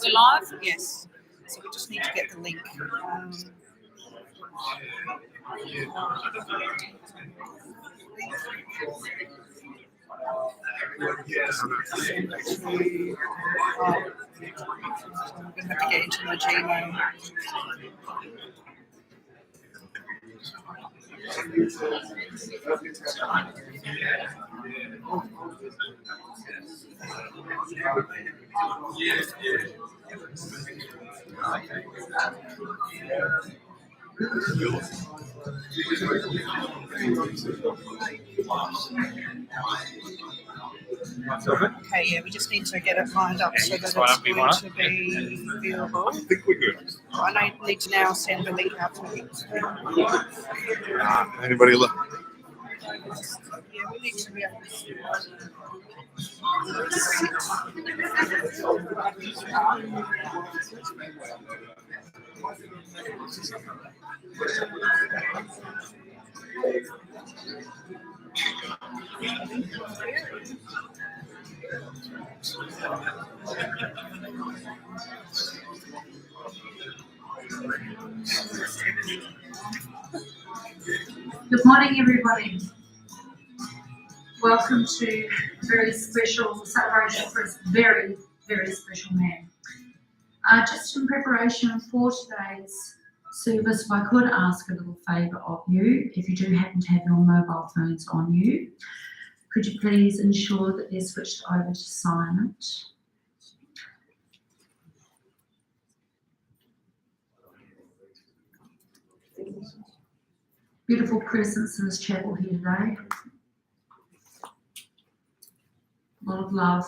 We're live? Yes. So we just need to get the link. I'm going to have to get into my Gmail. Okay, yeah, we just need to get it lined up so that it's going to be viewable. I think we're good. I need to now send the link out to you. Anybody look? Yeah, we need to be able to. Good morning, everybody. Welcome to a very special celebration for a very, very special man. Just in preparation for today's service, if I could ask a little favour of you, if you do happen to have your mobile phones on you, could you please ensure that they're switched over to silent? Beautiful presence in this chapel here today. A lot of love.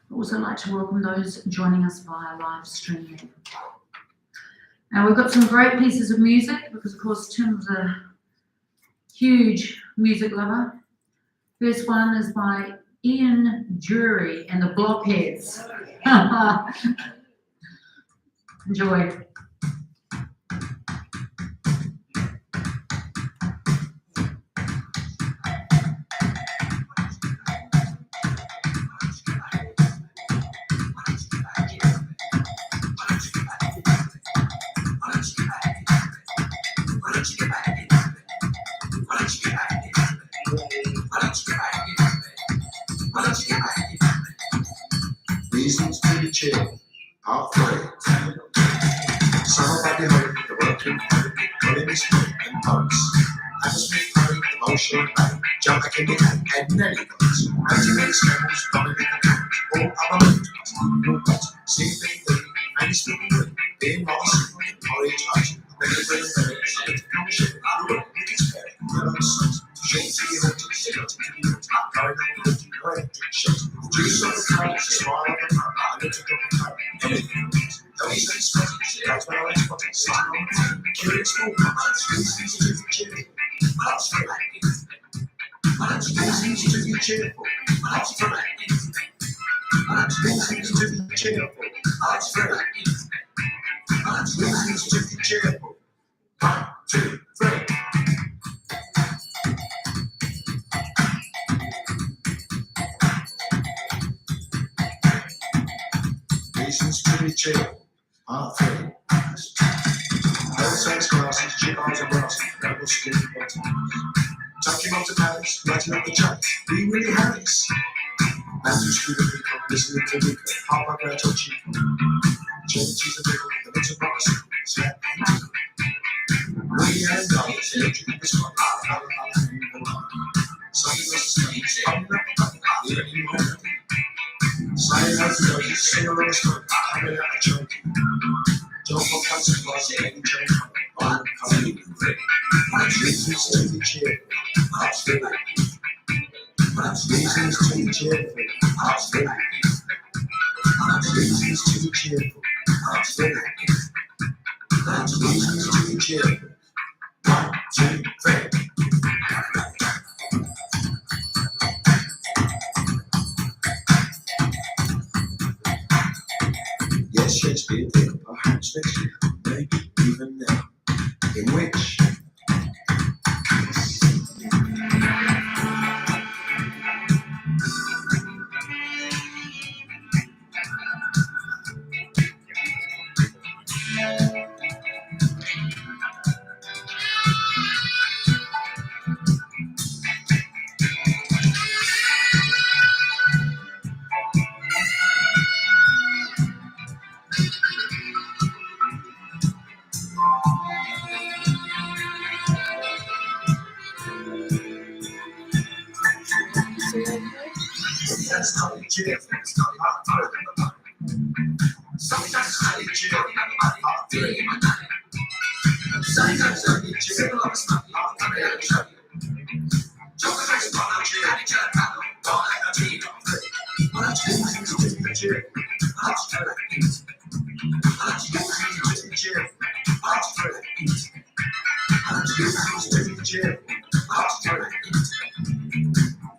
I'd also like to welcome those joining us via live streaming. Now we've got some great pieces of music because of course Tim's a huge music lover. First one is by Ian Dury and the Blockheads. Enjoy. Reasons to be chill are three. Somebody home, the working home, running his foot and pumps. Atmosphere flowing, emotional pain, jump back in the hand, and Nelly goes. Anti-many scandals, dominate the count, all other mountains, your butt, CBD, mainstream green, being lost, orange touch, then the green berries, political shit, you can spare it, yellow salt, short to the electric, short to the electric, going on with the electric shit. Juice on the couch, smile on the front, I need to go to the front, anything. Don't say sweaty, that's what I like to sign on the front, curious for much, reasons to be cheerful, much for acting, much reasons to be cheerful, much for acting, much reasons to be cheerful, much for acting, much reasons to be cheerful. 1, 2, 3. Reasons to be cheerful. Part 3. Old sex glasses, chip-ons and glasses, rebel skin bottoms. Tucking onto Paris, writing up the chat, be Willie Harris. Andrew Scooter Rico, listening to Rico, Papa Gato Chico. Jenny Cheese and Rico, the little box, slap and tickle. Willie and Dollars, electric in the spot, how in the line. Something else is strange, coming up the cup, let you know. Signing out the doggies, sing along the smoke, coming out a choke. Don't for consequence, any change, I'm coming in great. Reasons to be cheerful, I'll stay like this. Reasons to be cheerful, I'll stay like this. Reasons to be cheerful, I'll stay like this. Reasons to be cheerful. 1, 2, 3. Yes, Shakespeare did, perhaps next year, maybe even now. In which Sunny Jim, sometimes Sunny Jim, sometimes Sunny Jim,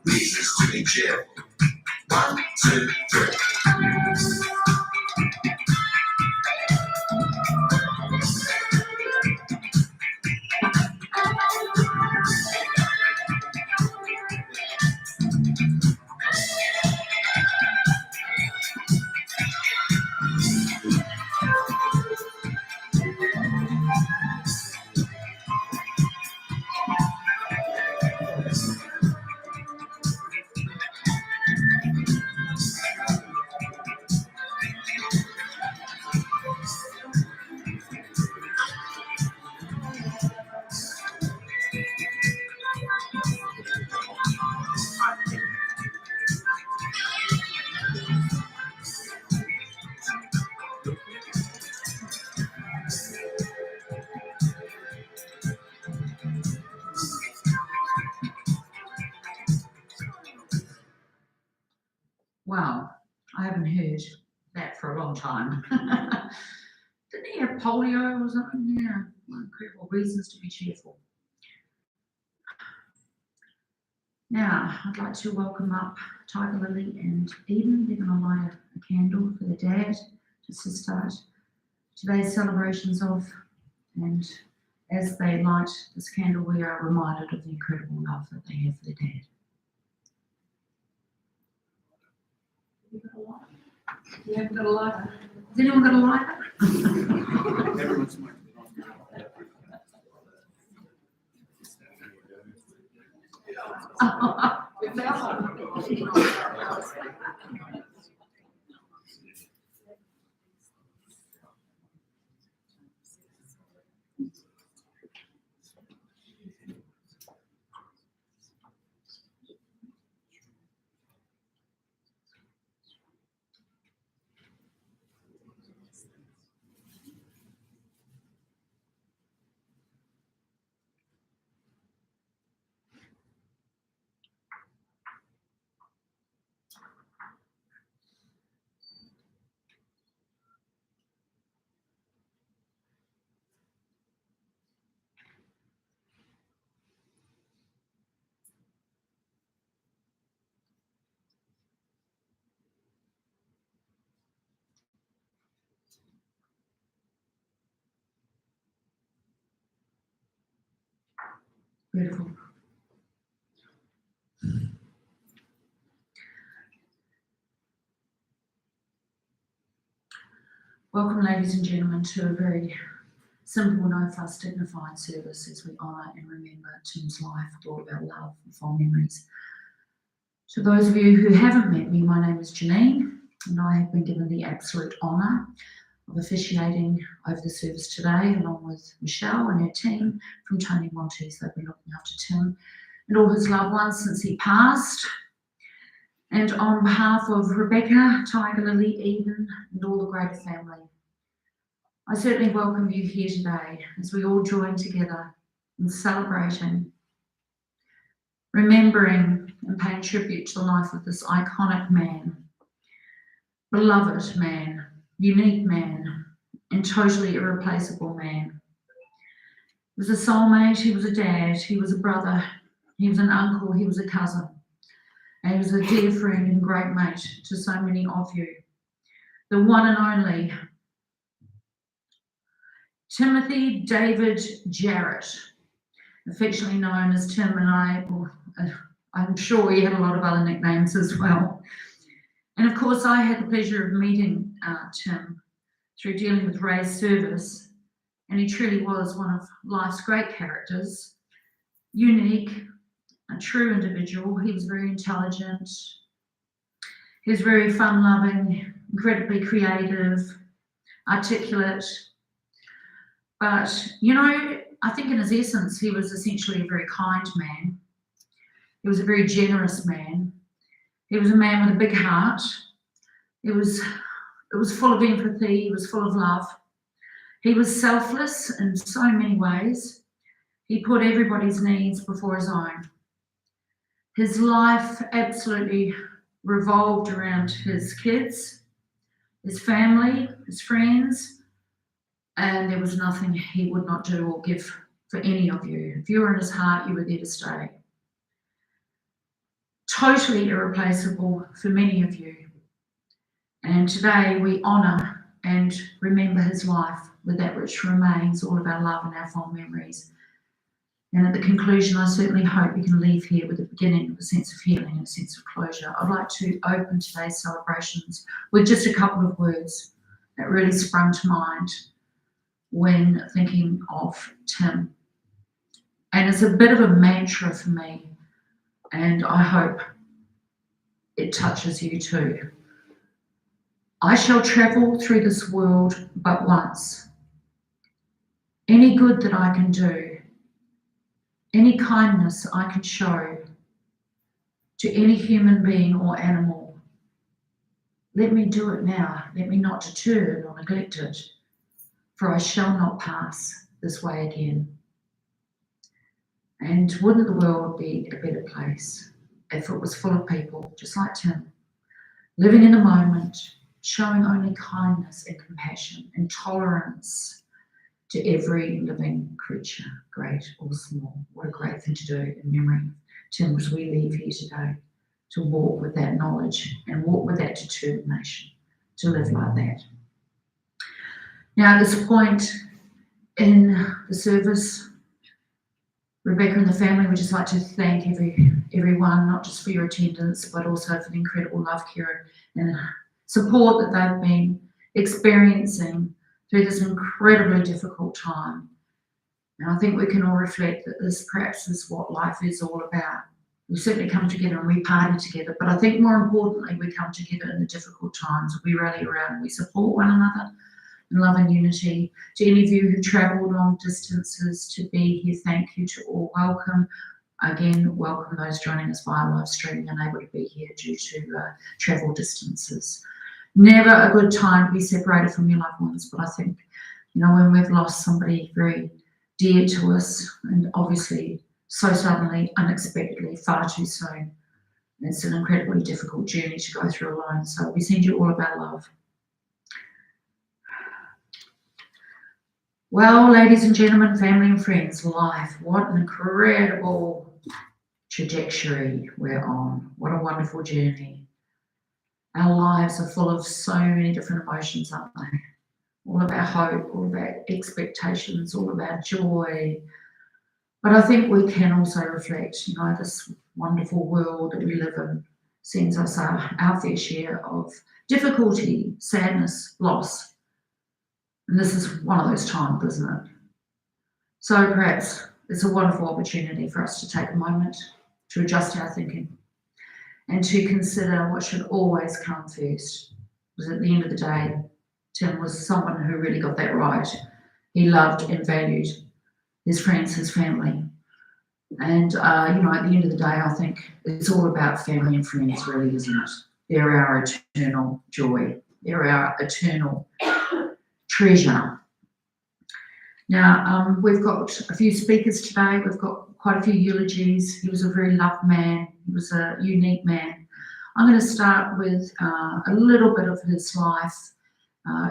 reasons to be chill. 1, 2, 3. Wow, I haven't heard that for a long time. Didn't he have polio or something? Yeah, incredible reasons to be cheerful. Now, I'd like to welcome up Tiger Lily and Eden. They're going to light a candle for their dad just to start today's celebrations off. And as they light this candle, we are reminded of the incredible love that they have for their dad. You haven't got a lighter? Has anyone got a lighter? Everyone's Beautiful. Welcome, ladies and gentlemen, to a very simple, no-fuss, dignified service as we honour and remember Tim's life with all of our love and fond memories. To those of you who haven't met me, my name is Janine, and I have been given the absolute honour of officiating over the service today, along with Michelle and her team from Tony Montes. They've been looking after Tim and all his loved ones since he passed. And on behalf of Rebecca, Tiger Lily, Eden, and all the greater family, I certainly welcome you here today as we all join together in celebrating, remembering and paying tribute to the life of this iconic man, beloved man, unique man, and totally irreplaceable man. He was a soulmate, he was a dad, he was a brother, he was an uncle, he was a cousin, and he was a dear friend and great mate to so many of you. The one and only Timothy David Jarrett, affectionately known as Tim, and I'm sure he had a lot of other nicknames as well. And of course, I had the pleasure of meeting Tim through dealing with Ray's service, and he truly was one of life's great characters, unique, a true individual. He was very intelligent, he was very fun-loving, incredibly creative, articulate. But, you know, I think in his essence, he was essentially a very kind man. He was a very generous man. He was a man with a big heart. It was full of empathy. He was full of love. He was selfless in so many ways. He put everybody's needs before his own. His life absolutely revolved around his kids, his family, his friends, and there was nothing he would not do or give for any of you. If you were in his heart, you were there to stay. Totally irreplaceable for many of you. And today we honour and remember his life with that which remains, all of our love and our fond memories. And at the conclusion, I certainly hope you can leave here with the beginning of a sense of healing and a sense of closure. I'd like to open today's celebrations with just a couple of words that really sprung to mind when thinking of Tim. And it's a bit of a mantra for me, and I hope it touches you too. I shall travel through this world but once. Any good that I can do, any kindness I can show to any human being or animal, let me do it now. Let me not deter it or neglect it, for I shall not pass this way again. And wouldn't the world be a better place if it was full of people just like Tim, living in the moment, showing only kindness and compassion and tolerance to every living creature, great or small. What a great thing to do in memory of Tim as we leave here today, to walk with that knowledge and walk with that determination to live like that. Now, at this point in the service, Rebecca and the family would just like to thank everyone, not just for your attendance, but also for the incredible love, care, and support that they've been experiencing through this incredibly difficult time. And I think we can all reflect that this perhaps is what life is all about. We certainly come together and we party together, but I think more importantly, we come together in the difficult times. We rally around and we support one another in love and unity. To any of you who travelled long distances to be here, thank you to all. Welcome. Again, welcome those joining us via live streaming and able to be here due to travel distances. Never a good time to be separated from your loved ones, but I think, when we've lost somebody very dear to us, and obviously so suddenly, unexpectedly, far too soon, it's an incredibly difficult journey to go through alone. So we send you all of our love. Well, ladies and gentlemen, family and friends, life, what an incredible trajectory we're on. What a wonderful journey. Our lives are full of so many different emotions, aren't they? All of our hope, all of our expectations, all of our joy. But I think we can also reflect, this wonderful world that we live in sends us our fair share of difficulty, sadness, loss. And this is one of those times, isn't it? So perhaps it's a wonderful opportunity for us to take a moment to adjust our thinking and to consider what should always come first. Because at the end of the day, Tim was someone who really got that right. He loved and valued his friends, his family. And, at the end of the day, I think it's all about family and friends, really, isn't it? They're our eternal joy. They're our eternal treasure. Now, we've got a few speakers today. We've got quite a few eulogies. He was a very loved man. He was a unique man. I'm going to start with a little bit of his life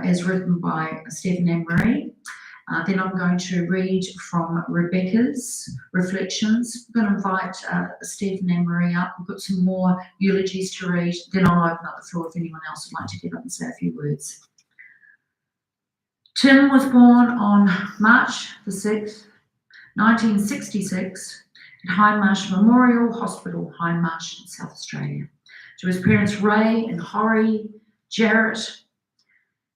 as written by Stephen Anne-Marie. Then I'm going to read from Rebecca's reflections. I'm going to invite Stephen Anne-Marie up. We've got some more eulogies to read. Then I'll open up the floor if anyone else would like to get up and say a few words. Tim was born on March the 6th, 1966 at Hindmarsh Memorial Hospital, Hindmarsh in South Australia. To his parents Ray and Horrie Jarrett.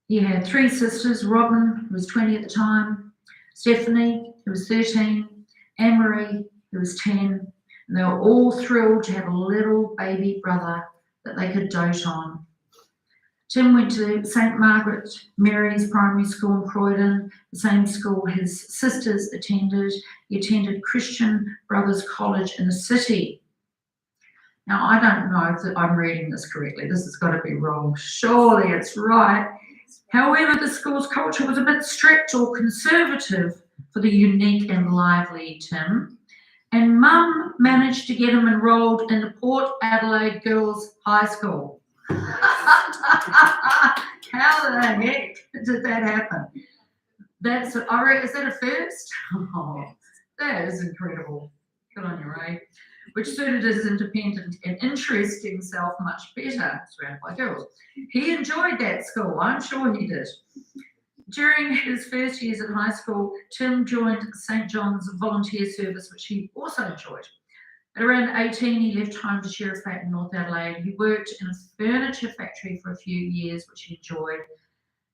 He had three sisters, Robin, who was 20 at the time, Stephanie, who was 13, Anne-Marie, who was 10, and they were all thrilled to have a little baby brother that they could dote on. Tim went to St. Margaret Mary's Primary School in Croydon, the same school his sisters attended. He attended Christian Brothers College in the city. Now, I don't know if I'm reading this correctly. This has got to be wrong. Surely it's right. However, the school's culture was a bit strict or conservative for the unique and lively Tim, and Mum managed to get him enrolled in the Port Adelaide Girls High School. How the heck did that happen? Is that a first? Oh, that is incredible. Good on you, Ray. Which suited his independent and interesting self much better, surrounded by girls. He enjoyed that school, I'm sure he did. During his first years at high school, Tim joined St John's volunteer service, which he also enjoyed. At around 18, he left home to share a flat in North Adelaide. He worked in a furniture factory for a few years, which he enjoyed.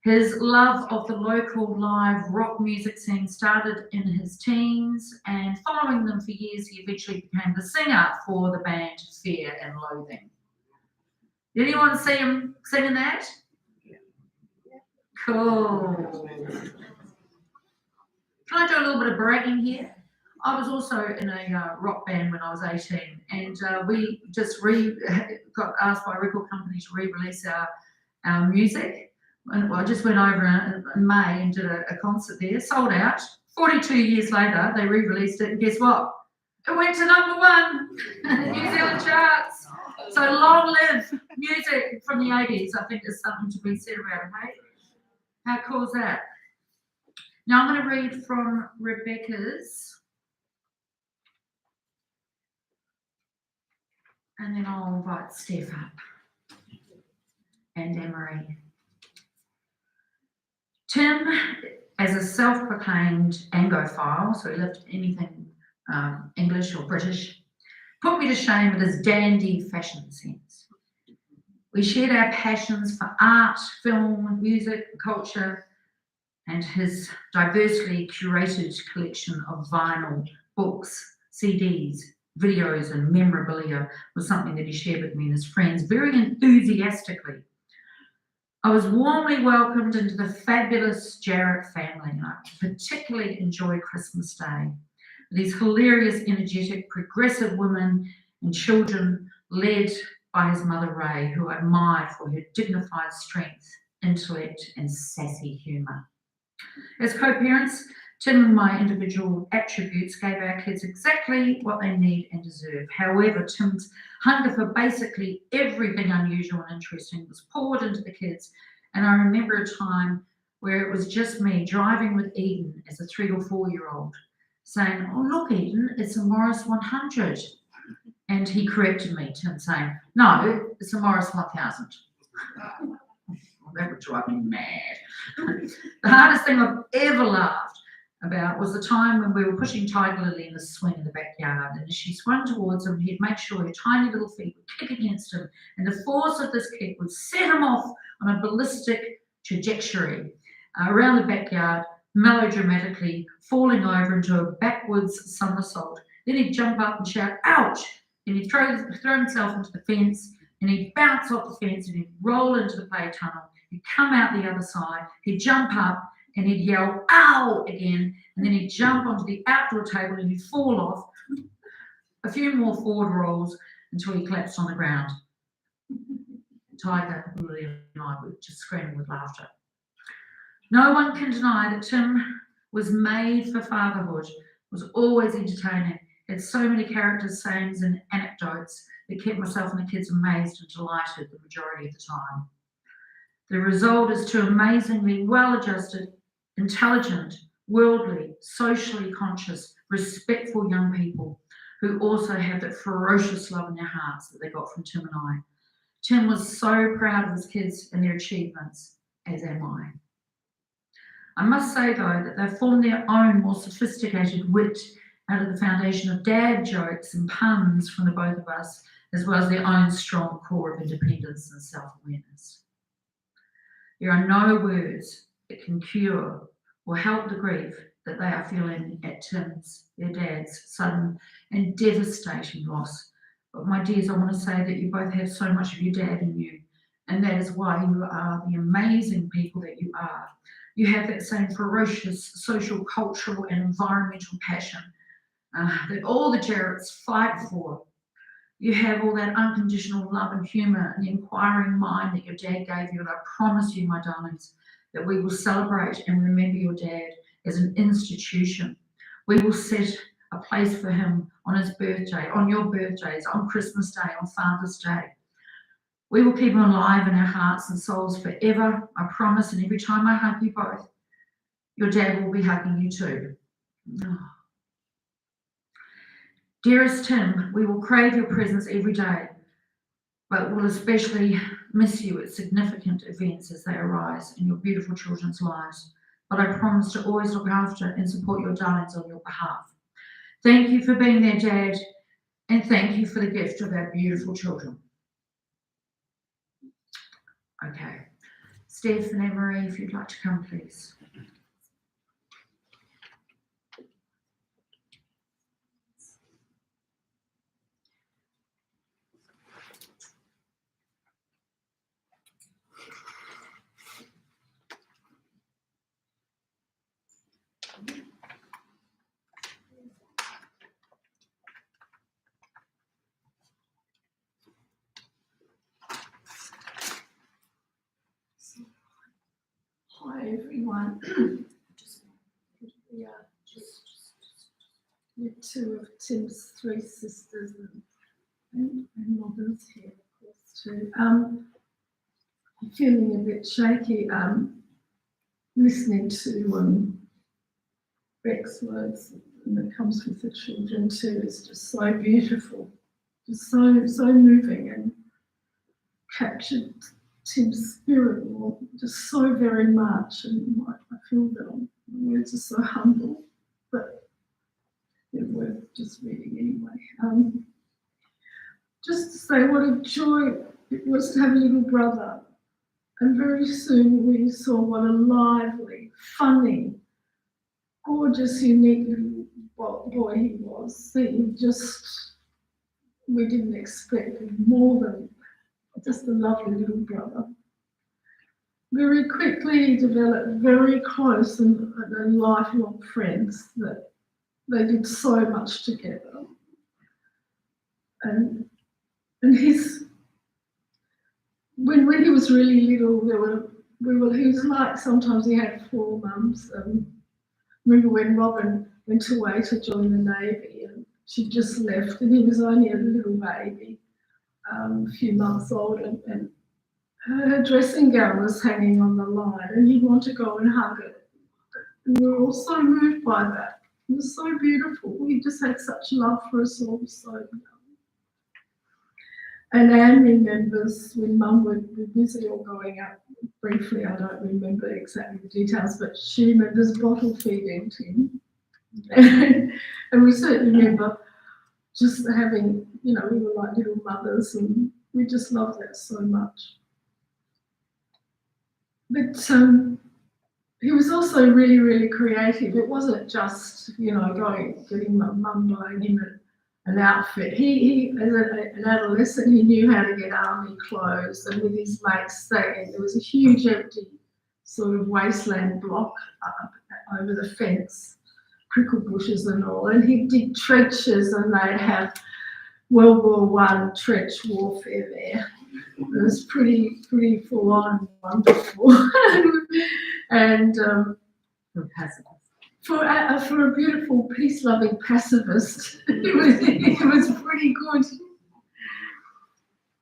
His love of the local live rock music scene started in his teens, and following them for years, he eventually became the singer for the band Fear and Loathing. Did anyone see him singing that? Cool. Can I do a little bit of bragging here? I was also in a rock band when I was 18, and we just got asked by a record company to re-release our music. And I just went over in May and did a concert there, sold out. 42 years later, they re-released it, and guess what? It went to #1 in the New Zealand charts. So long live music from the 80s. I think there's something to be said about it, hey? How cool is that? Now I'm going to read from Rebecca's, and then I'll invite Steph up and Anne-Marie. Tim, as a self-proclaimed Anglophile, so he lived anything English or British, put me to shame with his dandy fashion sense. We shared our passions for art, film, music, culture, and his diversely curated collection of vinyl, books, CDs, videos, and memorabilia was something that he shared with me and his friends very enthusiastically. I was warmly welcomed into the fabulous Jarrett family, and I particularly enjoyed Christmas Day. These hilarious, energetic, progressive women and children led by his mother Ray, who I admired for her dignified strength, intellect, and sassy humour. As co-parents, Tim and my individual attributes gave our kids exactly what they need and deserve. However, Tim's hunger for basically everything unusual and interesting was poured into the kids, and I remember a time where it was just me driving with Eden as a 3 or 4-year-old, saying, "Oh, look, Eden, it's a Morris 100. And he corrected me, Tim, saying, "No, it's a Morris 1000. That would drive me mad. The hardest thing I've ever laughed about was the time when we were pushing Tiger Lily in the swing in the backyard, and as she swung towards him, he'd make sure her tiny little feet would kick against him, and the force of this kick would set him off on a ballistic trajectory around the backyard, melodramatically falling over into a backwards somersault. Then he'd jump up and shout, 'Ouch!' and he'd throw himself into the fence, and he'd bounce off the fence, and he'd roll into the play tunnel. He'd come out the other side, he'd jump up, and he'd yell, 'Ow!' again, and then he'd jump onto the outdoor table and he'd fall off. A few more forward rolls until he collapsed on the ground. Tiger, Lily, and I were just screaming with laughter. No one can deny that Tim was made for fatherhood, was always entertaining, had so many characters, sayings, and anecdotes that kept myself and the kids amazed and delighted the majority of the time. The result is two amazingly well-adjusted, intelligent, worldly, socially conscious, respectful young people who also have that ferocious love in their hearts that they got from Tim and I. Tim was so proud of his kids and their achievements, as am I. I must say, though, that they've formed their own more sophisticated wit out of the foundation of dad jokes and puns from the both of us, as well as their own strong core of independence and self-awareness. There are no words that can cure or help the grief that they are feeling at Tim's, their dad's, sudden and devastating loss. But my dears, I want to say that you both have so much of your dad in you, and that is why you are the amazing people that you are. You have that same ferocious social, cultural, and environmental passion that all the Jarretts fight for. You have all that unconditional love and humour and the inquiring mind that your dad gave you. And I promise you, my darlings, that we will celebrate and remember your dad as an institution. We will set a place for him on his birthday, on your birthdays, on Christmas Day, on Father's Day. We will keep him alive in our hearts and souls forever, I promise. And every time I hug you both, your dad will be hugging you too. Oh. Dearest Tim, we will crave your presence every day, but will especially miss you at significant events as they arise in your beautiful children's lives. But I promise to always look after and support your darlings on your behalf. Thank you for being their dad, and thank you for the gift of our beautiful children. Okay. Steph and Anne-Marie, if you'd like to come, please. Hi everyone. We are just two of Tim's three sisters and mothers here, of course, too. I'm feeling a bit shaky listening to Beck's words, and that comes with the children too. It's just so beautiful, just so moving, and captured Tim's spirit just so very much, and I feel that the words are so humble, but they're worth just reading anyway. Just to say what a joy it was to have a little brother, and very soon we saw what a lively, funny, gorgeous, unique little boy he was. We didn't expect more than just a lovely little brother. Very quickly he developed very close and lifelong friends that they did so much together. And when he was really little, he was like, sometimes he had four mums. Remember when Robin went away to join the Navy and she just left, and he was only a little baby. A few months old, and her dressing gown was hanging on the line, and he'd want to go and hug it. And we were all so moved by that. It was so beautiful. He just had such love for us all, so young. And Anne remembers when Mum would be busy or going out briefly, I don't remember exactly the details, but she remembers bottle feeding Tim. And we certainly remember just having, we were like little mothers, and we just loved that so much. But he was also really, really creative. It wasn't just, getting my mum buying him an outfit. He as an adolescent, he knew how to get army clothes, and with his mates, there was a huge empty sort of wasteland block over the fence, prickle bushes and all, and he'd dig trenches, and they'd have World War I trench warfare there. It was pretty full on, wonderful, and for a beautiful peace-loving pacifist, it was pretty good.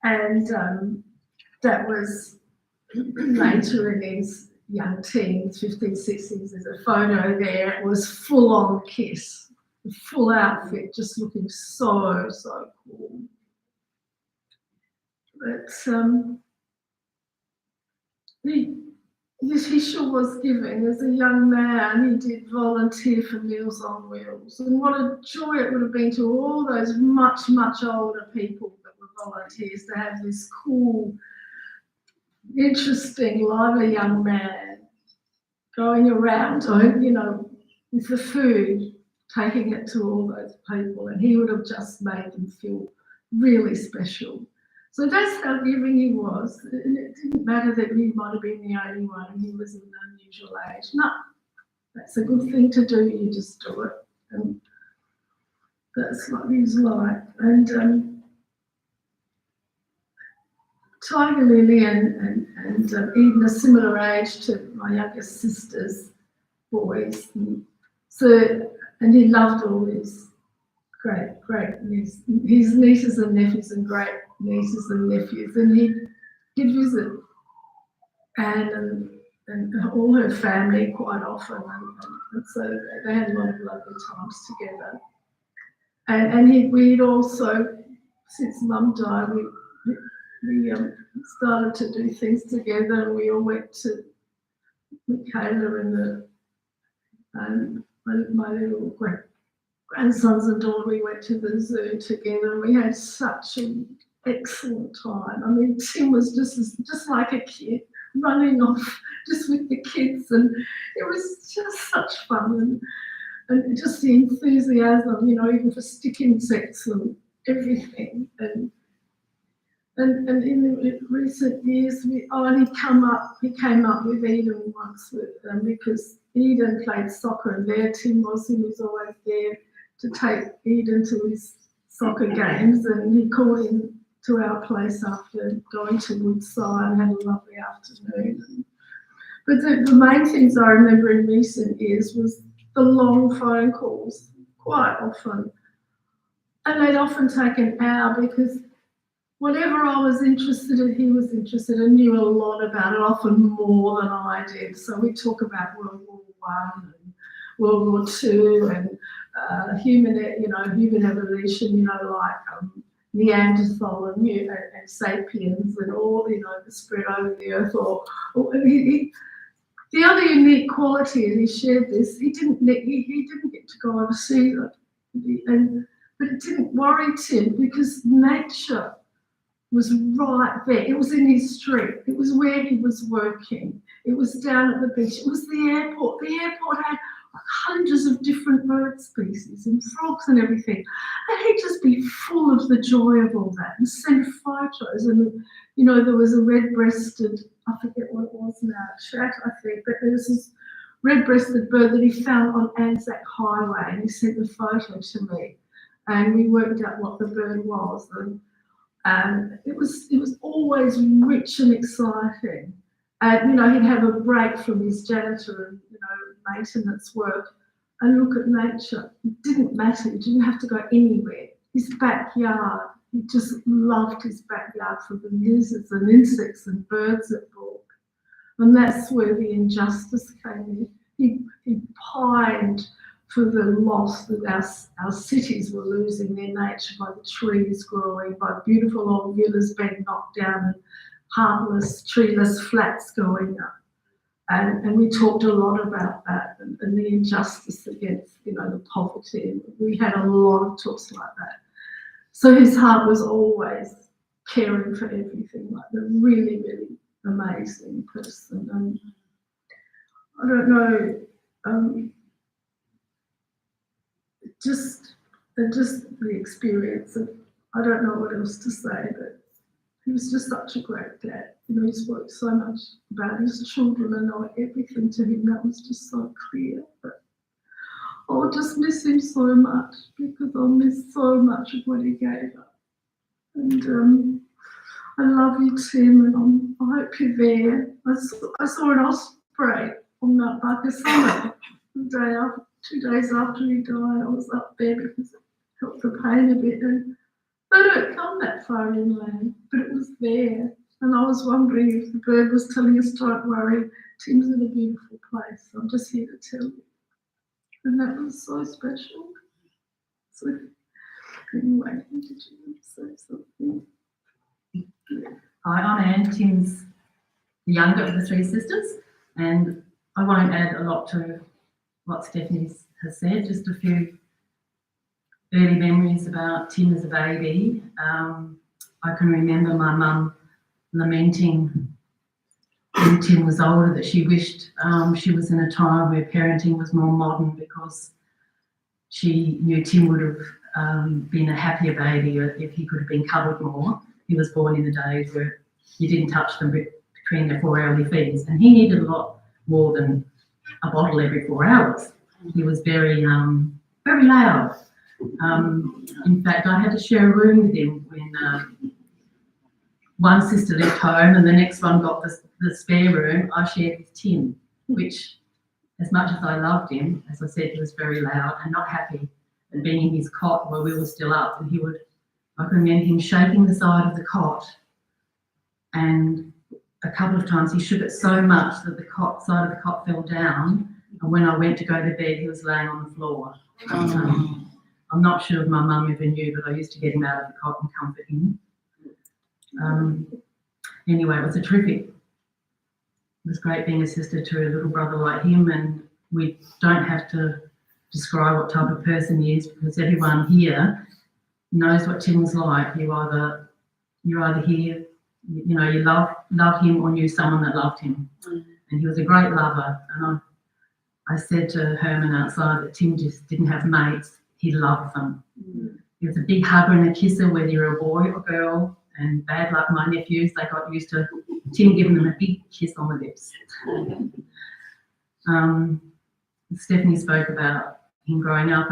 And that was later in his young teens, 15s, 16s. There's a photo there. It was full-on Kiss. The full outfit, just looking so cool. But he sure was giving. As a young man, he did volunteer for Meals on Wheels, and what a joy it would have been to all those much older people that were volunteers to have this cool, interesting, lively young man going around, with the food, taking it to all those people, and he would have just made them feel really special. So that's how giving he was. And it didn't matter that he might have been the only one, he was an unusual age. No, that's a good thing to do, you just do it. And that's what he's like. And Tiger Lily and Eden a similar age to my youngest sister's boys. And he loved all his great nieces, his nieces and nephews and great nieces and nephews, and he'd visit Anne and all her family quite often, and so they had a lot of lovely times together. And we'd also, since Mum died, we started to do things together, and we all went to Michaela and my little grandsons and daughter, we went to the zoo together, and we had such an excellent time. I mean, Tim was just like a kid, running off just with the kids, and it was just such fun, and just the enthusiasm, you know, even for stick insects and everything. And in recent years, he came up with Eden once because Eden played soccer, and there Tim was always there to take Eden to his soccer games, and he called in to our place after going to Woodside and had a lovely afternoon. But the main things I remember in recent years was the long phone calls, quite often. And they'd often take an hour, because whatever I was interested in, he was interested and knew a lot about it, often more than I did. So we'd talk about World War I and World War II and human evolution, you know, like Neanderthal and sapiens and all, you know, the spread over the earth. The other unique quality, and he shared this, he didn't get to go overseas, but it didn't worry Tim, because nature was right there. It was in his street. It was where he was working. It was down at the beach. It was the airport. The airport had hundreds of different bird species and frogs and everything. And he'd just be full of the joy of all that and send photos. And, you know, there was a red-breasted, I forget what it was now, chat, I think, but there was this red-breasted bird that he found on Anzac Highway, and he sent the photo to me. And we worked out what the bird was. And it was always rich and exciting. And, you know, he'd have a break from his janitor and, you know, maintenance work and look at nature. It didn't matter. He didn't have to go anywhere. His backyard, he just loved his backyard for the lizards and insects and birds that walk. And that's where the injustice came in. He pined for the loss that our cities were losing their nature by the trees growing, by beautiful old villas being knocked down and harmless, treeless flats going up. And we talked a lot about that and the injustice against, you know, the poverty. We had a lot of talks like that. So his heart was always caring for everything, like a really, really amazing person. And I don't know, just the experience of, I don't know what else to say, but he was just such a great dad. You know, he's worked so much about his children and know everything to him. That was just so clear. But I'll just miss him so much, because I'll miss so much of what he gave up. And I love you, Tim, and I hope you're there. I saw an osprey on Mount Barker Summit the day after. 2 days after he died, I was up there because it helped the pain a bit, and they don't come that far inland, but it was there. And I was wondering if the bird was telling us, don't worry, Tim's in a beautiful place. I'm just here to tell you. And that was so special. So anyway, did you want to say something? Hi, I'm Anne, Tim's the younger of the three sisters, and I won't add a lot to what Stephanie has said, just a few early memories about Tim as a baby. I can remember my mum lamenting when Tim was older that she wished she was in a time where parenting was more modern, because she knew Tim would have been a happier baby if he could have been cuddled more. He was born in the days where you didn't touch them between their 4-hourly feeds, and he needed a lot more than a bottle every 4 hours. He was very loud. In fact, I had to share a room with him one sister left home and the next one got the spare room, I shared with Tim, which, as much as I loved him, as I said, he was very loud and not happy, and being in his cot while we were still up, and I can remember him shaking the side of the cot, and a couple of times he shook it so much that the side of the cot fell down, and when I went to go to bed, he was laying on the floor. I'm not sure if my mum ever knew, but I used to get him out of the cot and comfort him. Anyway, it was a terrific. It was great being a sister to a little brother like him, and we don't have to describe what type of person he is, because everyone here knows what Tim was like. You're either here, you know, you love him or knew someone that loved him, and he was a great lover. And I said to Herman outside that Tim just didn't have mates; he loved them. He was a big hugger and a kisser, whether you're a boy or girl. And bad luck, my nephews, they got used to Tim giving them a big kiss on the lips. Stephanie spoke about him growing up,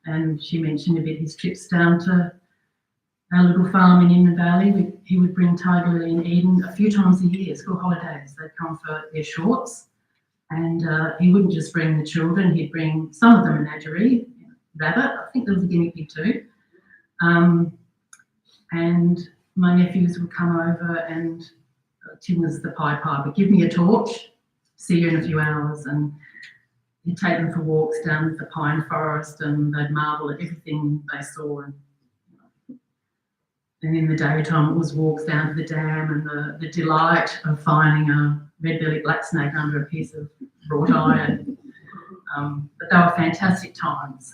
and she mentioned a bit his trips down to our little farm in Inman Valley. He would bring Tiger, Lily and Eden a few times a year, school holidays. They'd come for their shorts, and he wouldn't just bring the children, he'd bring some of them a menagerie, rabbit, I think there was a guinea pig too. And my nephews would come over, and Tim was the Pied Piper. Give me a torch, see you in a few hours. And he'd take them for walks down the pine forest, and they'd marvel at everything they saw. And in the daytime, it was walks down to the dam, and the delight of finding a red-bellied black snake under a piece of wrought iron. But they were fantastic times,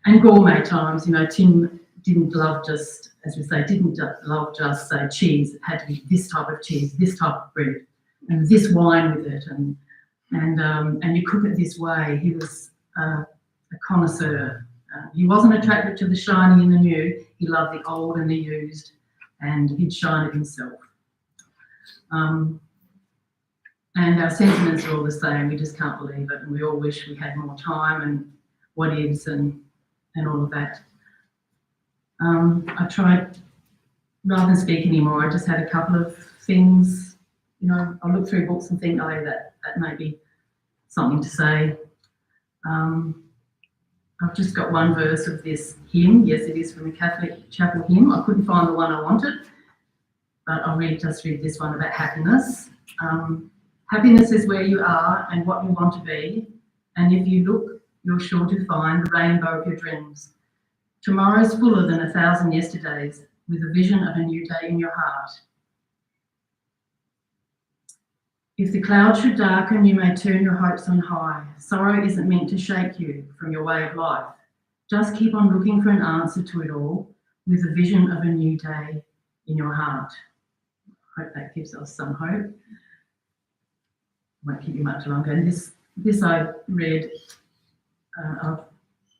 and gourmet times. You know, Tim didn't love just, as we say, say cheese. It had to be this type of cheese, this type of bread, and this wine with it, and you cook it this way. He was a connoisseur. He wasn't attracted to the shiny and the new. He loved the old and the used, and he'd shine it himself. And our sentiments are all the same. We just can't believe it, and we all wish we had more time and what ifs and all of that. I tried, rather than speak anymore, I just had a couple of things. You know, I look through books and think, oh, that may be something to say. I've just got one verse of this hymn. Yes, it is from a Catholic chapel hymn. I couldn't find the one I wanted, but I'll just read this one about happiness. Happiness is where you are and what you want to be, and if you look, you're sure to find the rainbow of your dreams. Tomorrow's fuller than 1,000 yesterdays, with a vision of a new day in your heart. If the clouds should darken, you may turn your hopes on high. Sorrow isn't meant to shake you from your way of life. Just keep on looking for an answer to it all, with a vision of a new day in your heart. I hope that gives us some hope. Won't keep you much longer. And this I read,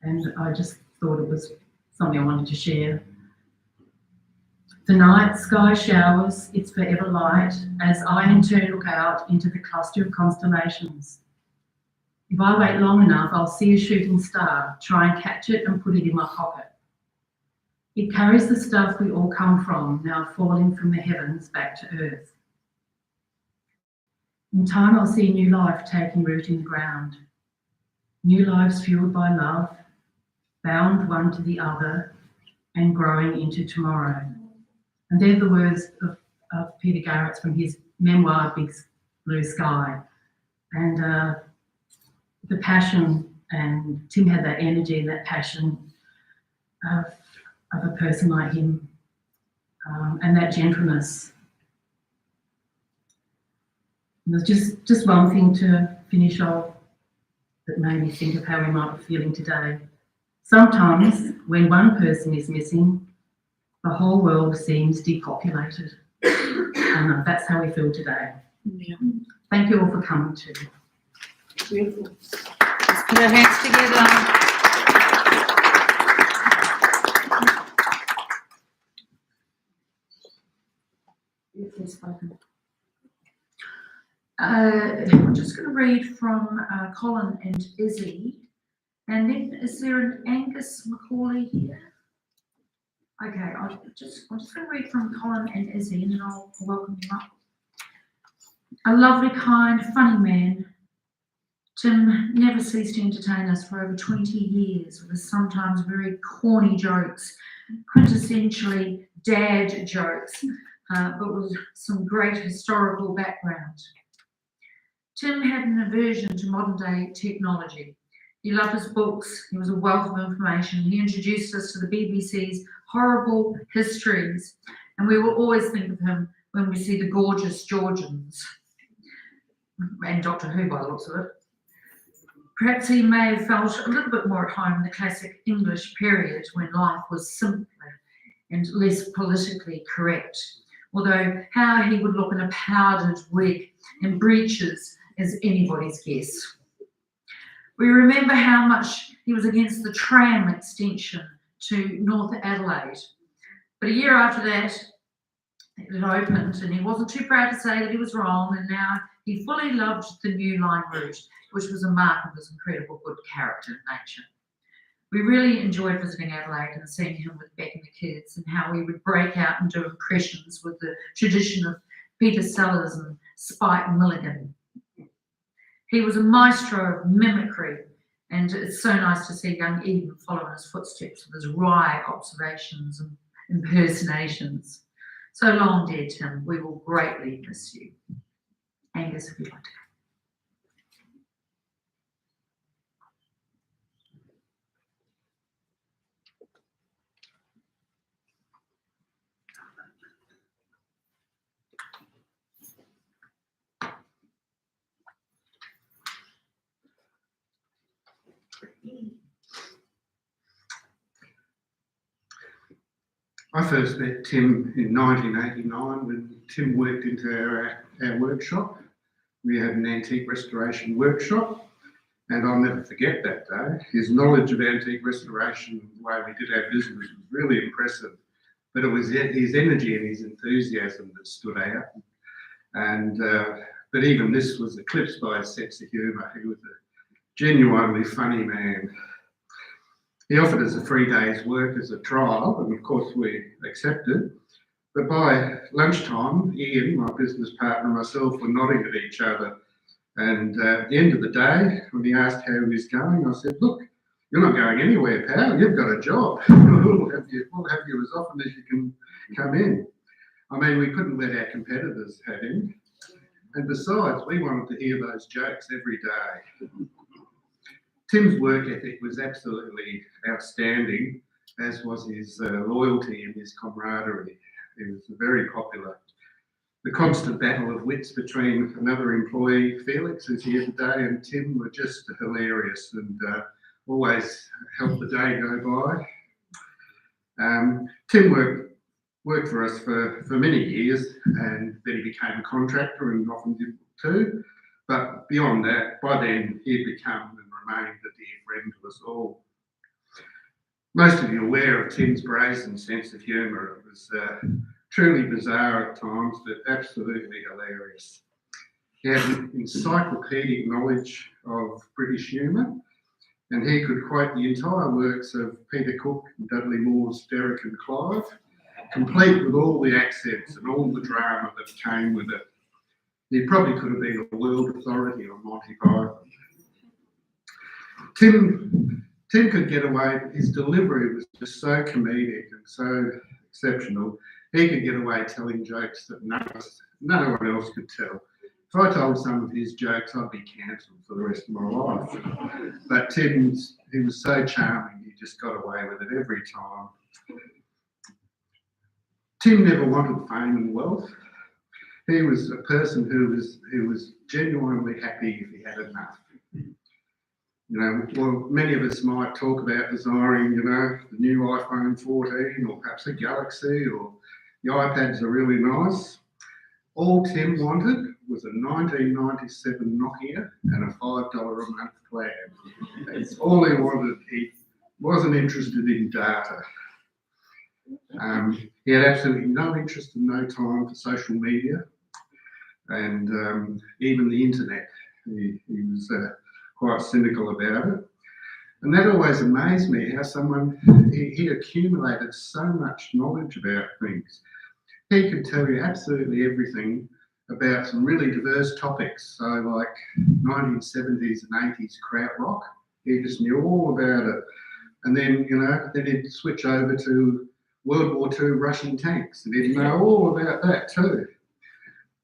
and I just thought it was something I wanted to share. The night sky showers its forever light as I in turn look out into the cluster of constellations. If I wait long enough, I'll see a shooting star, try and catch it and put it in my pocket. It carries the stuff we all come from, now falling from the heavens back to earth. In time, I'll see new life taking root in the ground. New lives fueled by love, bound one to the other and growing into tomorrow. And they're the words of Peter Garrett's from his memoir, Big Blue Sky. And the passion, and Tim had that energy and that passion of a person like him, and that gentleness. And there's just one thing to finish off that made me think of how we might be feeling today. Sometimes when one person is missing, the whole world seems depopulated. And that's how we feel today. Yeah. Thank you all for coming too. Beautiful. Let's put our hands together. Beautifully spoken. I'm just going to read from Colin and Izzy. And then is there an Angus Macaulay here? Okay, I'm just going to read from Colin and Izzy, and then I'll welcome you up. A lovely, kind, funny man, Tim never ceased to entertain us for over 20 years with his sometimes very corny jokes, quintessentially dad jokes, but with some great historical background. Tim had an aversion to modern day technology. He loved his books, he was a wealth of information. He introduced us to the BBC's horrible histories, and we will always think of him when we see the gorgeous Georgians, and Doctor Who by the looks of it. Perhaps he may have felt a little bit more at home in the classic English period when life was simpler and less politically correct, although how he would look in a powdered wig and breeches is anybody's guess. We remember how much he was against the tram extension to North Adelaide, but a year after that it opened and he wasn't too proud to say that he was wrong, and now he fully loved the new line route, which was a mark of his incredible good character and nature. We really enjoyed visiting Adelaide and seeing him with Beck and the kids, and how we would break out and do impressions with the tradition of Peter Sellers and Spike Milligan. He was a maestro of mimicry, and it's so nice to see young Eden follow in his footsteps with his wry observations and impersonations. So long, dear Tim, we will greatly miss you. Angus, if you'd like to go. I first met Tim in 1989 when Tim worked into our workshop. We had an antique restoration workshop, and I'll never forget that day. His knowledge of antique restoration, the way we did our business, was really impressive. But it was his energy and his enthusiasm that stood out. And but even this was eclipsed by his sense of humour. He was a genuinely funny man. He offered us a 3 days' work as a trial, and of course we accepted. But by lunchtime, Ian, my business partner, and myself were nodding at each other. And at the end of the day, when he asked how he was going, I said, "Look, you're not going anywhere, pal. You've got a job. We'll have you as often as you can come in." I mean, we couldn't let our competitors have him. And besides, we wanted to hear those jokes every day. Tim's work ethic was absolutely outstanding, as was his loyalty and his camaraderie. He was very popular. The constant battle of wits between another employee, Felix, who's here today, and Tim were just hilarious and always helped the day go by. Tim worked for us for many years, and then he became a contractor and often did too. But beyond that, by then he'd become and remained a dear friend to us all. Most of you are aware of Tim's brazen sense of humour. It was truly bizarre at times, but absolutely hilarious. He had an encyclopedic knowledge of British humour, and he could quote the entire works of Peter Cook and Dudley Moore's Derek and Clive, complete with all the accents and all the drama that came with it. He probably could have been a world authority on Monty Python. Tim could get away, his delivery was just so comedic and so exceptional. He could get away telling jokes that no one else could tell. If I told some of his jokes, I'd be cancelled for the rest of my life. But he was so charming, he just got away with it every time. Tim never wanted fame and wealth. He was a person who was genuinely happy if he had enough. You know, well, many of us might talk about desiring, you know, the new iPhone 14 or perhaps a Galaxy, or the iPads are really nice. All Tim wanted was a 1997 Nokia and a $5 a month plan. That's all he wanted. He wasn't interested in data. He had absolutely no interest and no time for social media, and even the internet. He was quite cynical about it. And that always amazed me, how someone, he accumulated so much knowledge about things. He could tell you absolutely everything about some really diverse topics. So like 1970s and 80s krautrock, he just knew all about it. And then, then he'd switch over to World War II Russian tanks, and he'd know all about that too.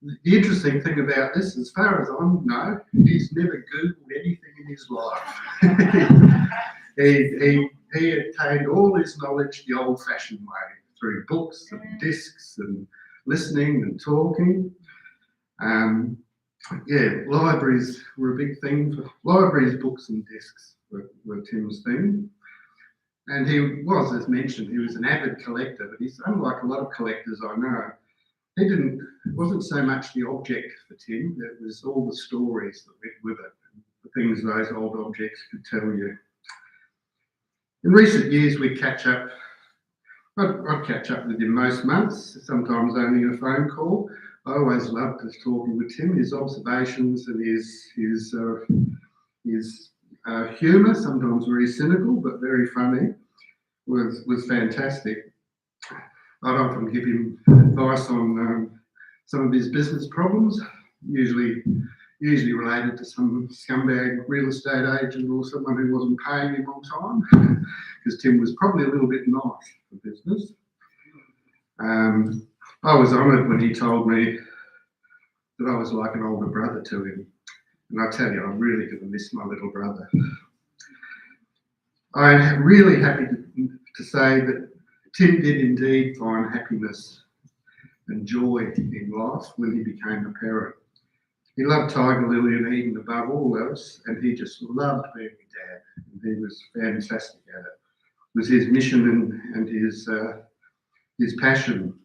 The interesting thing about this, as far as I know, he's never Googled anything in his life. he attained all his knowledge the old-fashioned way, through books and discs and listening and talking. Libraries were a big thing. Libraries, books and discs were Tim's thing. And he was, as mentioned, he was an avid collector, but he's unlike a lot of collectors I know. It wasn't so much the object for Tim, it was all the stories that went with it, the things those old objects could tell you. In recent years, we'd catch up. I'd catch up with him most months, sometimes only a phone call. I always loved just talking with Tim, his observations and his humour, sometimes very cynical but very funny, was fantastic. I'd often give him advice on some of his business problems, usually related to some scumbag real estate agent or someone who wasn't paying him on time, because Tim was probably a little bit nice for business. I was honoured when he told me that I was like an older brother to him. And I tell you, I'm really going to miss my little brother. I'm really happy to say that Tim did indeed find happiness and joy in life when he became a parent. He loved Tiger Lily and Eden above all else, and he just loved being a dad. And he was fantastic at it. It was his mission and his passion.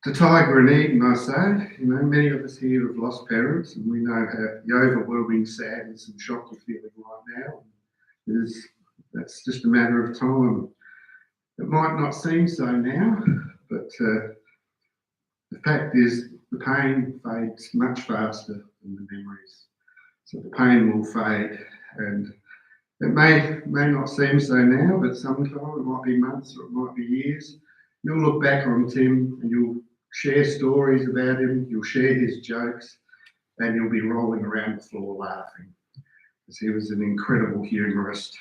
To Tiger and Eden, I say, many of us here have lost parents, and we know how the overwhelming sadness and shock we're feeling right now. That's just a matter of time. It might not seem so now, but the fact is the pain fades much faster than the memories. So the pain will fade, and it may not seem so now, but sometime, it might be months or it might be years, you'll look back on Tim and you'll share stories about him, you'll share his jokes, and you'll be rolling around the floor laughing, because he was an incredible humorist.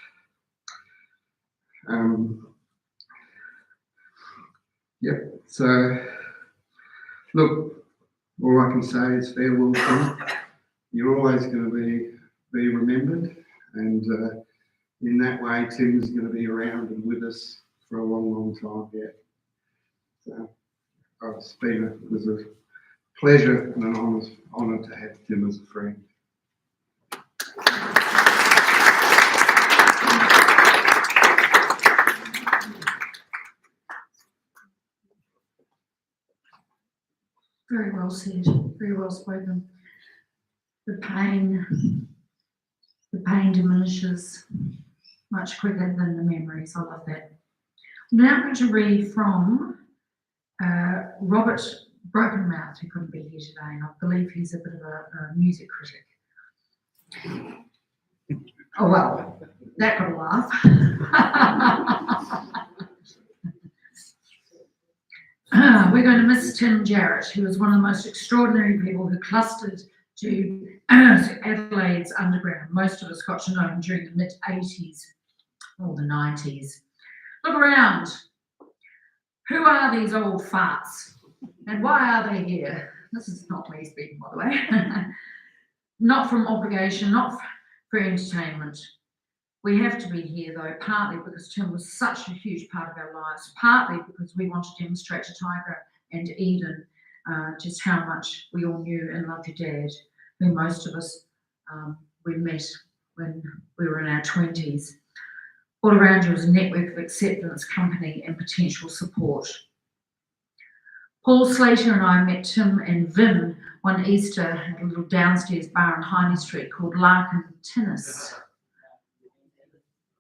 So look, all I can say is farewell, Tim. You're always going to be remembered, and in that way, Tim is going to be around and with us for a long, long time yet. So it was a pleasure and an honour to have Tim as a friend. Very well said, very well spoken. The pain diminishes much quicker than the memories. I love that. I'm now going to read from Robert Brokenmouth, who couldn't be here today, and I believe he's a bit of a music critic. Oh well, that got a laugh. We're going to miss Tim Jarrett, who was one of the most extraordinary people who clustered to Adelaide's underground. Most of us got to know him during the mid-80s or the 90s. Look around. Who are these old farts? And why are they here? This is not me speaking, by the way. Not from obligation, not for entertainment. We have to be here, though, partly because Tim was such a huge part of our lives, partly because we want to demonstrate to Tiger and Eden just how much we all knew and loved your dad, who most of us we met when we were in our 20s. All around you was a network of acceptance, company, and potential support. Paul Slater and I met Tim and Vim one Easter at a little downstairs bar on Highney Street called Larkentinas.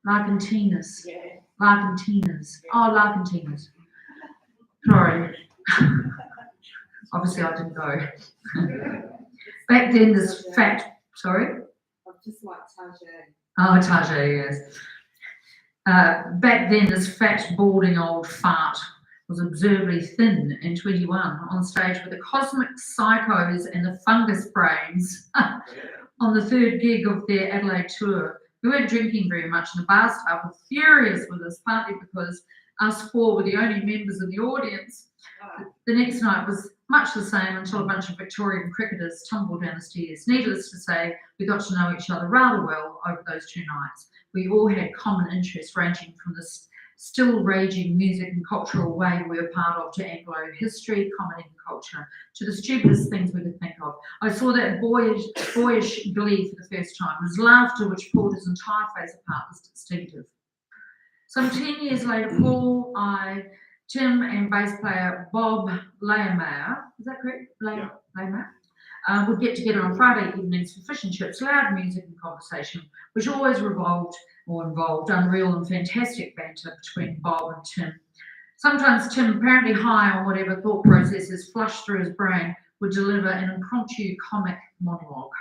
Oh, Larkentinas. Sorry. Obviously, I didn't go. Back then, this fact. Sorry? I'd just like Tajay. Oh, Tajay, yes. Back then, this fat, balding old fart was absurdly thin in 21 on stage with the Cosmic Psychos and the Fungus Brains on the third gig of their Adelaide tour. We weren't drinking very much, and the bar staff were furious with us, partly because us four were the only members of the audience. The next night was much the same until a bunch of Victorian cricketers tumbled down the stairs. Needless to say, we got to know each other rather well over those 2 nights. We all had common interests ranging from the still raging music and cultural wave we were part of to Anglo history, comedy and culture, to the stupidest things we could think of. I saw that boyish glee for the first time. His laughter, which pulled his entire face apart, was distinctive. Some 10 years later, Paul, Tim and bass player Bob Laymeyer, is that correct? Laymeyer? Would get together on Friday evenings for fish and chips, loud music and conversation, which always involved unreal and fantastic banter between Bob and Tim. Sometimes Tim, apparently high on whatever thought processes flushed through his brain, would deliver an impromptu comic monologue.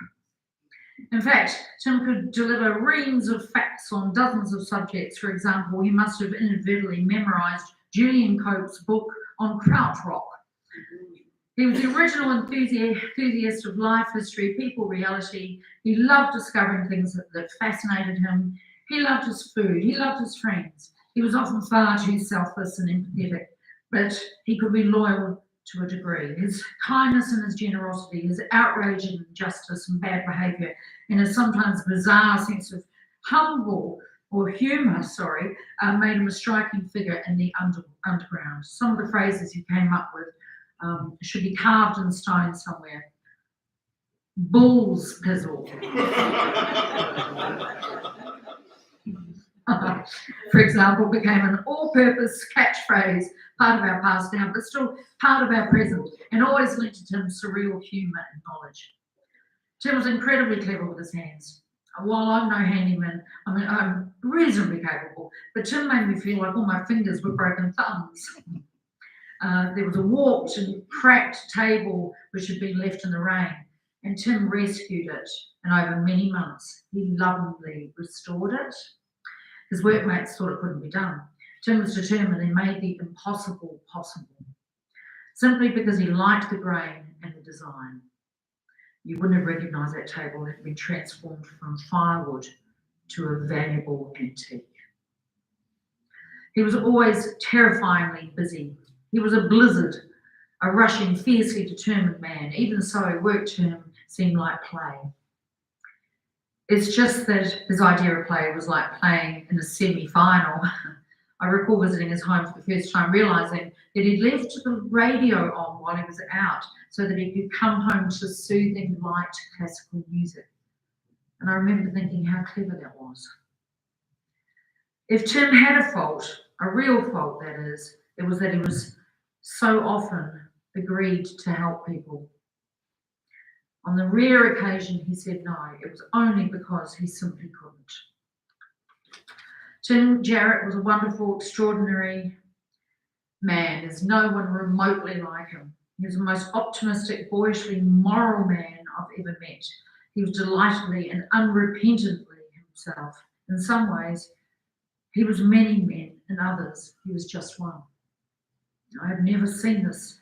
In fact, Tim could deliver reams of facts on dozens of subjects. For example, he must have inadvertently memorized Julian Cope's book on krautrock. He was the original enthusiast of life history, people, reality. He loved discovering things that fascinated him. He loved his food. He loved his friends. He was often far too selfless and empathetic, but he could be loyal to a degree. His kindness and his generosity, his outrage and injustice and bad behaviour, and his sometimes bizarre sense of humour, made him a striking figure in the underground. Some of the phrases he came up with should be carved in stone somewhere. Bull's pizzle. For example, became an all-purpose catchphrase, part of our past now, but still part of our present, and always linked to Tim's surreal humour and knowledge. Tim was incredibly clever with his hands. While I'm no handyman, I'm reasonably capable, but Tim made me feel like all my fingers were broken thumbs. There was a warped and cracked table which had been left in the rain, and Tim rescued it, and over many months he lovingly restored it. His workmates thought it couldn't be done. Tim was determined and made the impossible possible, simply because he liked the grain and the design. You wouldn't have recognised that table had been transformed from firewood to a valuable antique. He was always terrifyingly busy. He was a blizzard, a rushing, fiercely determined man. Even so, work to him seemed like play. It's just that his idea of play was like playing in a semi-final. I recall visiting his home for the first time, realising that he'd left the radio on while he was out so that he could come home to soothing, light classical music. And I remember thinking how clever that was. If Tim had a fault, a real fault that is, it was that he was so often agreed to help people. On the rare occasion he said no, it was only because he simply couldn't. Tim Jarrett was a wonderful, extraordinary man. There's no one remotely like him. He was the most optimistic, boyishly moral man I've ever met. He was delightedly and unrepentantly himself. In some ways, he was many men, in others, he was just one. I have never seen this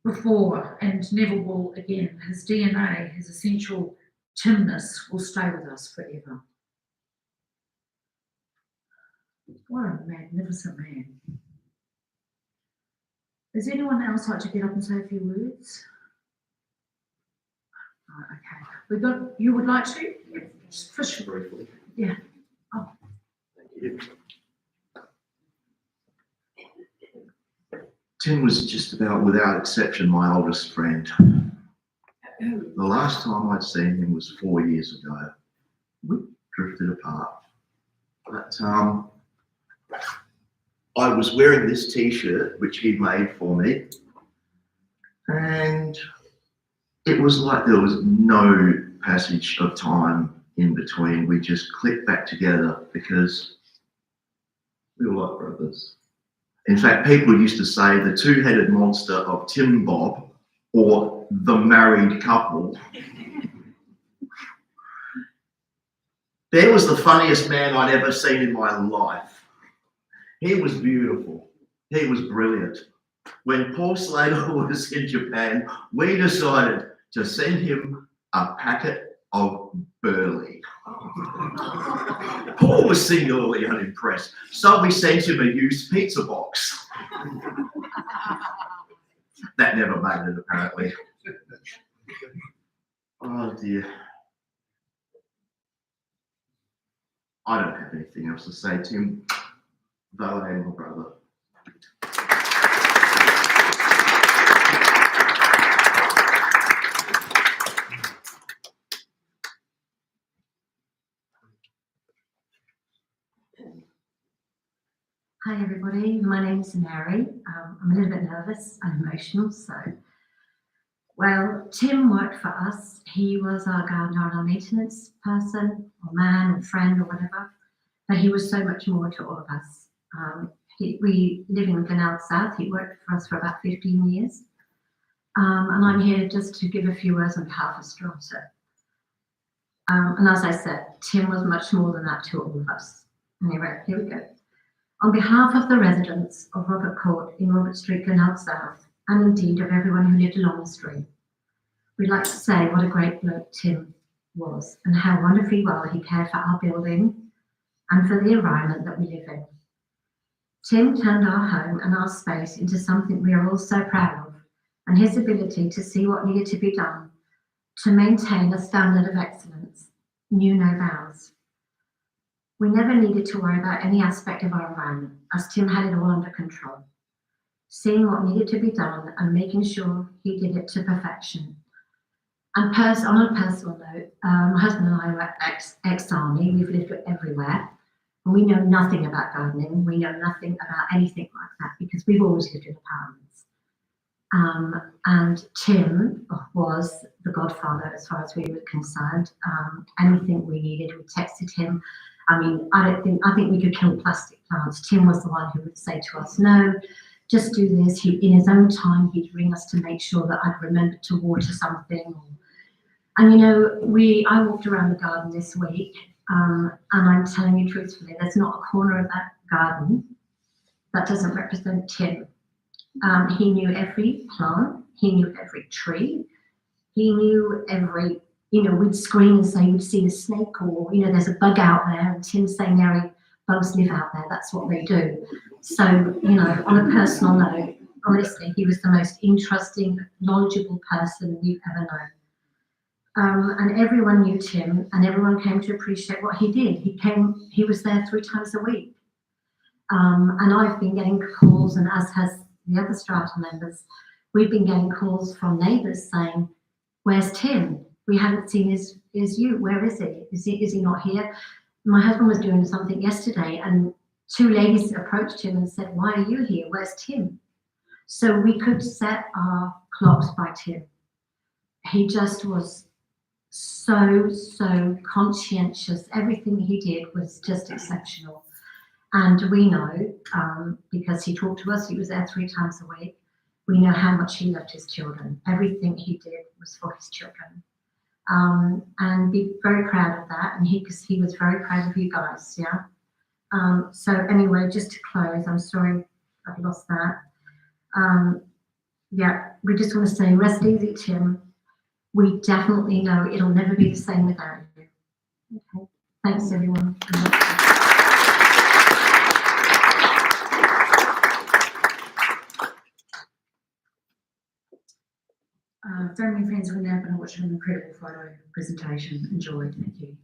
before and never will again. His DNA, his essential Timness, will stay with us forever. What a magnificent man. Does anyone else like to get up and say a few words? Oh, okay. You would like to? Yeah. Just briefly. Yeah. Oh. Thank you. Tim was just about, without exception, my oldest friend. The last time I'd seen him was 4 years ago. We drifted apart. But I was wearing this t-shirt, which he made for me. And it was like there was no passage of time in between. We just clicked back together because we were like brothers. In fact, people used to say the two-headed monster of Tim Bob or the married couple. There was the funniest man I'd ever seen in my life. He was beautiful. He was brilliant. When Paul Slater was in Japan, we decided to send him a packet of Burley. Paul was singularly unimpressed, so we sent him a used pizza box. That never made it, apparently. Oh dear. I don't have anything else to say, Tim. Valet, my brother. Hi everybody, my name's Mary. I'm a little bit nervous and emotional, well, Tim worked for us. He was our gardener and our maintenance person, or man, or friend, or whatever, but he was so much more to all of us. We live in Glenelg South. He worked for us for about 15 years. And I'm here just to give a few words on behalf of Strata. And as I said, Tim was much more than that to all of us. Anyway, here we go. On behalf of the residents of Robert Court in Robert Street, Glenelg South, and indeed of everyone who lived along the street, we'd like to say what a great bloke Tim was and how wonderfully well he cared for our building and for the environment that we live in. Tim turned our home and our space into something we are all so proud of, and his ability to see what needed to be done to maintain a standard of excellence knew no bounds. We never needed to worry about any aspect of our environment, as Tim had it all under control, seeing what needed to be done and making sure he did it to perfection. And on a personal note, my husband and I were ex-army. We've lived everywhere, and we know nothing about gardening. We know nothing about anything like that because we've always lived in apartments. And Tim was the godfather as far as we were concerned. Anything we needed, we texted him. I mean, I think we could kill plastic plants. Tim was the one who would say to us, no, just do this. In his own time, he'd ring us to make sure that I'd remembered to water something. And you know, I walked around the garden this week, and I'm telling you truthfully, there's not a corner of that garden that doesn't represent Tim. He knew every plant, he knew every tree, he knew every, we'd scream and say we'd see a snake or, there's a bug out there, and Tim's saying, Mary, bugs live out there, that's what they do. So, on a personal note, honestly, he was the most interesting, knowledgeable person you've ever known. And everyone knew Tim, and everyone came to appreciate what he did. He was there 3 times a week. And I've been getting calls, and as has the other Strata members, we've been getting calls from neighbours saying, where's Tim? We haven't seen his you. Where is he? Is he not here? My husband was doing something yesterday, and 2 ladies approached him and said, why are you here? Where's Tim? So we could set our clocks by Tim. He just was so conscientious. Everything he did was just exceptional. And we know, because he talked to us, he was there 3 times a week, we know how much he loved his children. Everything he did was for his children. And be very proud of that, and because he was very proud of you guys, yeah? So anyway, just to close, I'm sorry I've lost that. Yeah, we just want to say, rest easy, Tim. We definitely know it'll never be the same without you. Okay, thanks everyone. Family and friends, we're now going to watch an incredible photo presentation. Enjoy. Thank you.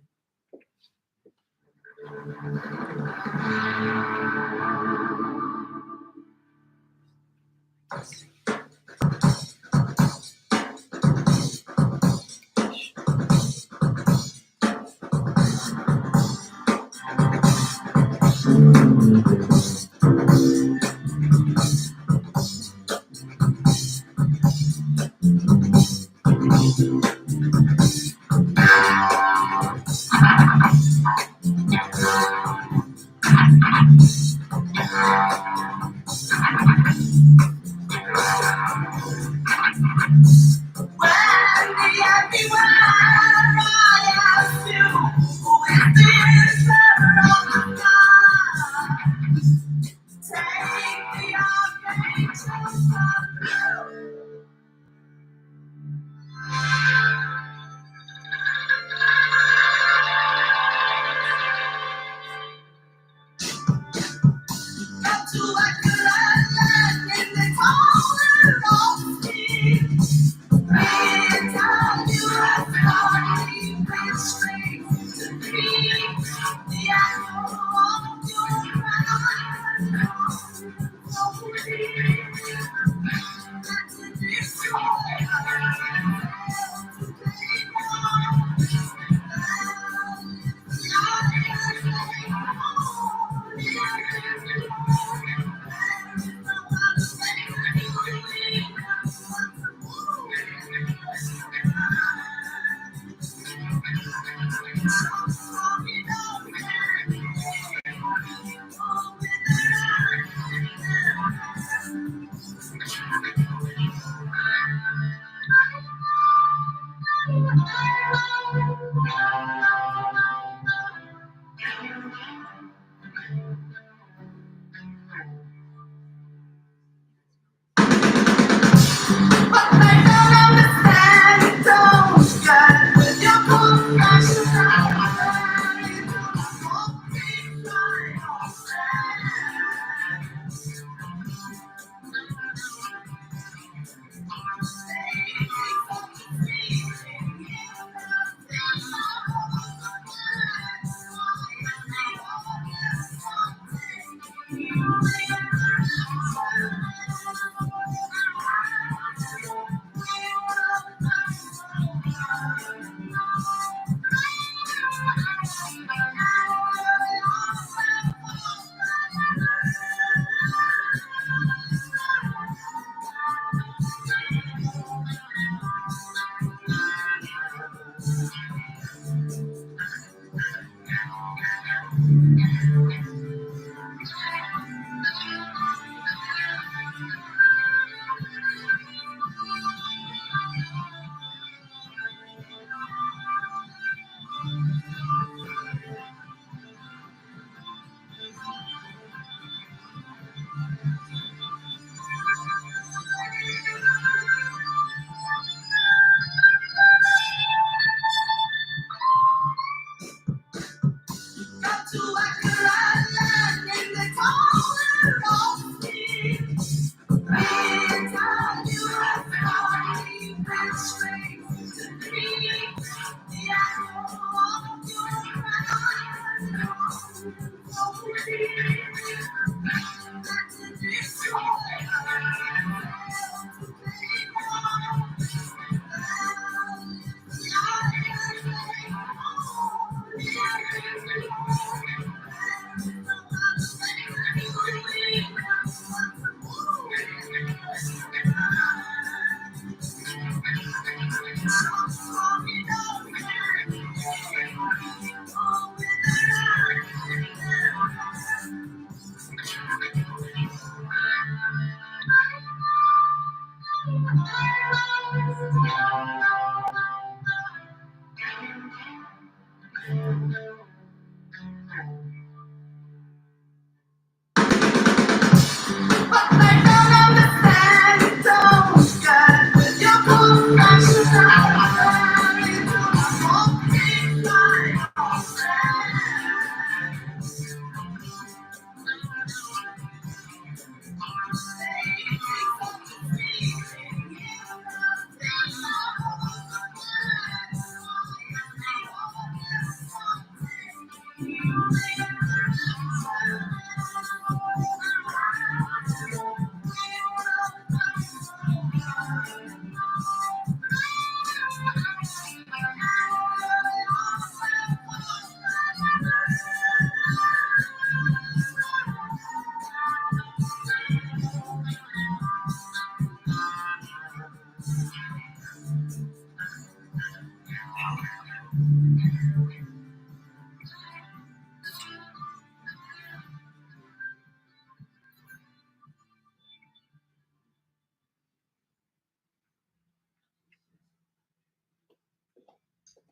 Everywhere I ask you, who is there?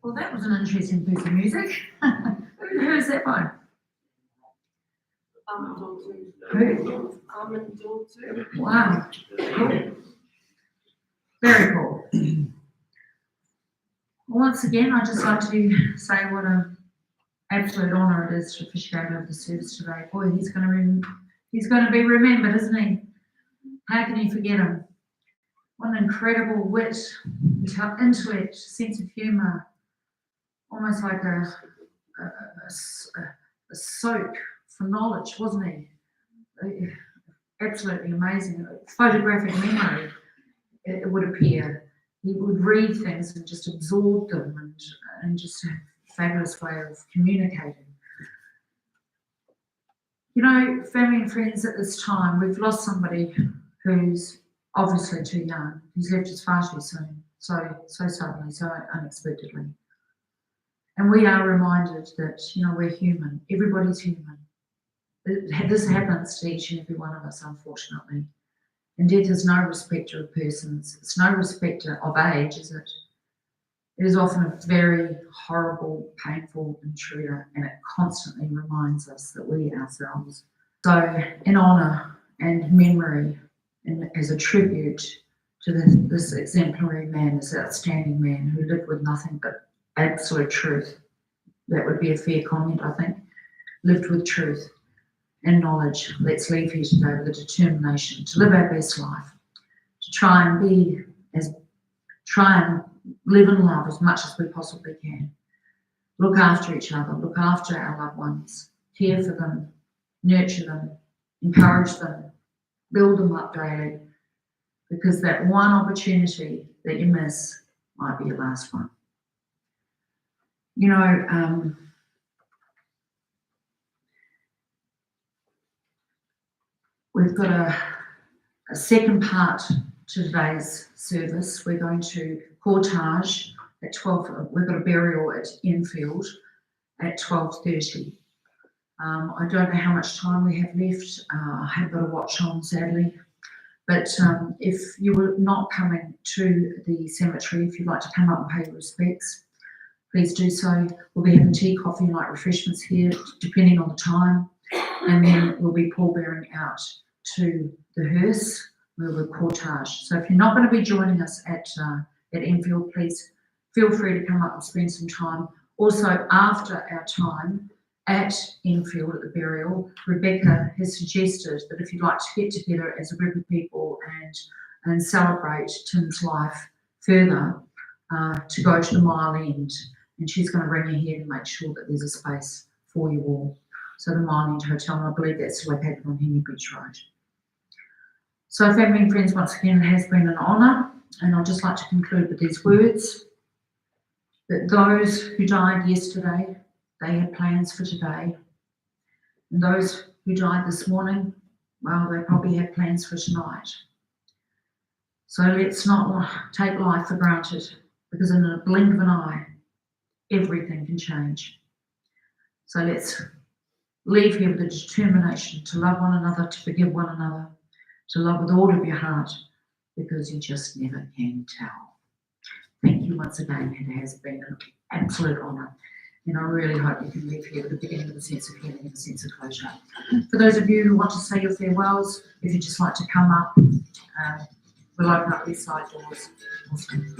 Well, that was an interesting piece of music. Who is that by? Who? Wow. Cool. Very cool. Once again, I'd just like to say what an absolute honour it is to officiate over the service today. Boy, he's going to be remembered, isn't he? How can you forget him? What an incredible wit, intellect, sense of humour, almost like a soak for knowledge, wasn't he? Absolutely amazing. Photographic memory, it would appear. He would read things and just absorb them and just a fabulous way of communicating. You know, family and friends, at this time, we've lost somebody who's obviously too young. He's left us far too soon, so suddenly, so unexpectedly. And we are reminded that, you know, we're human. Everybody's human. This happens to each and every one of us, unfortunately. And death is no respecter of persons. It's no respecter of age, is it? It is often a very horrible, painful intruder, and it constantly reminds us that we ourselves. So, in honour and memory, and as a tribute to this exemplary man, this outstanding man who lived with nothing but absolute truth, that would be a fair comment, I think, lived with truth and knowledge. Let's leave here today with a determination to live our best life, to try and live and love as much as we possibly can. Look after each other, look after our loved ones, care for them, nurture them, encourage them, build them up daily, because that one opportunity that you miss might be your last one. You know, we've got a second part to today's service. We're going to Portage at 12. We've got a burial at Enfield at 12:30. I don't know how much time we have left. I have got a watch on, sadly. But if you were not coming to the cemetery, if you'd like to come up and pay your respects, please do so. We'll be having tea, coffee, and light refreshments here, depending on the time. And then we'll be pallbearing out to the hearse, where we'll Portage. So if you're not going to be joining us at Enfield, please feel free to come up and spend some time. Also, after our time at Enfield at the burial, Rebecca has suggested that if you'd like to get together as a group of people and celebrate Tim's life further, to go to the Mile End, and she's going to bring you here to make sure that there's a space for you all. So the Mile End Hotel, and I believe that's located on Henry Beach Road. So family and friends, once again, it has been an honour, and I'd just like to conclude with these words, that those who died yesterday, they had plans for today. And those who died this morning, well, they probably had plans for tonight. So let's not take life for granted, because in a blink of an eye, everything can change. So let's leave here with a determination to love one another, to forgive one another, to love with all of your heart, because you just never can tell. Thank you once again. It has been an absolute honour. And I really hope you can leave here with the beginning of a sense of healing and a sense of closure. For those of you who want to say your farewells, if you'd just like to come up, we'll open up these side doors. Awesome.